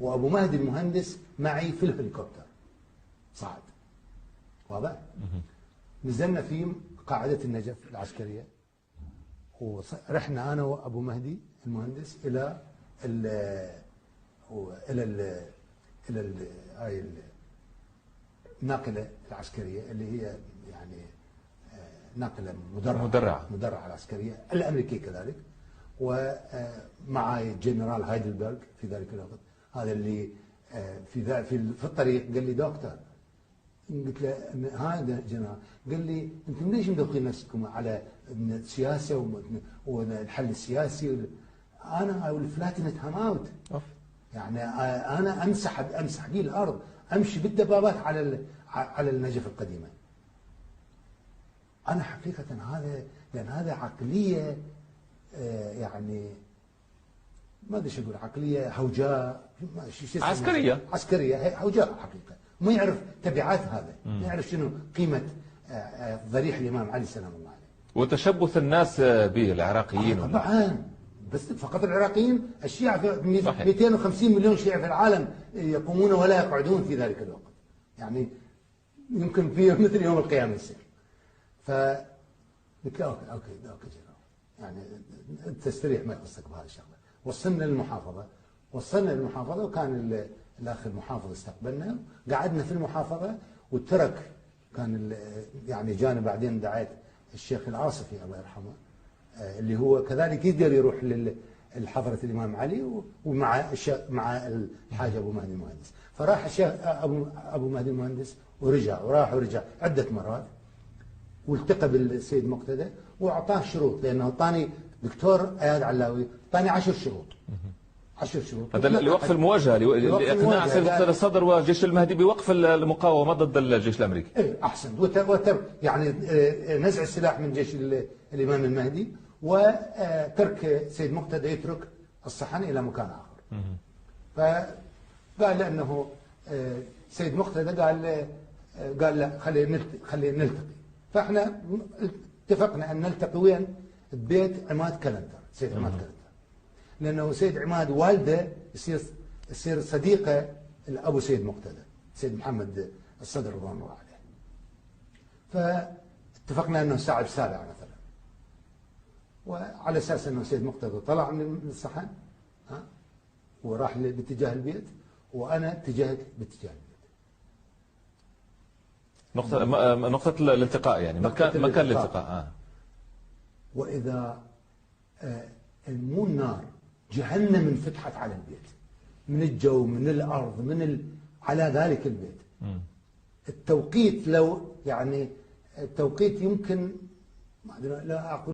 وأبو مهدي المهندس معي في الهليكوبتر صعد. واضح؟ نزلنا في قاعدة النجف العسكرية، ورحنا أنا وأبو مهدي المهندس إلى ال إلى ال إلى هاي الناقلة العسكرية اللي هي يعني ناقلة مدرعة العسكرية الأمريكية كذلك، ومعي الجنرال هايدلبرغ في ذلك الوقت، هذا اللي في الطريق قال لي دكتور، قلت له هذا جنرال، قال لي انتم ليش مدوخين نفسكم على السياسه والحل السياسي؟ انا اقول فلاتنت هام اوت، يعني انا امسح بيه الارض، امشي بالدبابات على النجف القديمه. انا حقيقه هذا عقليه، يعني ما ادري شو اقول، عقليه هوجاء عسكريه هوجاء حقيقه، ما يعرف تبعات هذا، ما يعرف شنو قيمه ضريح الامام علي سلام الله عليه. وتشبث الناس به العراقيين طبعا، بس فقط العراقيين، الشيعة 250 مليون شيعي في العالم يقومون ولا يقعدون في ذلك الوقت، يعني يمكن في مثل يوم القيامة يصير. قلت له اوكي جنرال، يعني تستريح ما يخصك بهذه الشغله. وصلنا للمحافظه وكان الاخ المحافظ استقبلنا، قعدنا في المحافظه وترك، كان يعني جاني بعدين دعيت الشيخ العاصفي الله يرحمه، اللي هو كذلك يقدر يروح لحضره الامام علي ومع الحاج ابو مهدي المهندس. فراح الشيخ ابو مهدي المهندس ورجع عده مرات، والتقى بالسيد مقتدى واعطاه شروط، لانه اعطاني دكتور اياد علاوي اعطاني 10 شروط. 10 شروط هذا لوقف المواجهه، لاقناع سيد مقتدى الصدر والجيش المهدي بوقف المقاومه ضد الجيش الامريكي. اي احسن، يعني نزع السلاح من جيش الامام المهدي، وترك سيد مقتدى يترك الصحن الى مكان اخر. فقال لانه سيد مقتدى قال لا، خلينا نلتقي. فاحنا اتفقنا ان نلتقي وين؟ ببيت عماد كلندر، سيد عماد كلندر، لانه سيد عماد والده يصير صديقه لابو سيد مقتدى، سيد محمد الصدر رضوان الله عليه. فاتفقنا انه الساعه 7 مثلا، وعلى اساس انه سيد مقتدى طلع من الصحن وراح باتجاه البيت، وانا اتجهت باتجاه البيت. نقطة الالتقاء، يعني مكان الالتقاء. وإذا مو النار، جهنم انفتحت على البيت، من الجو، من الأرض، على ذلك البيت. التوقيت، لو يعني التوقيت يمكن لا أقول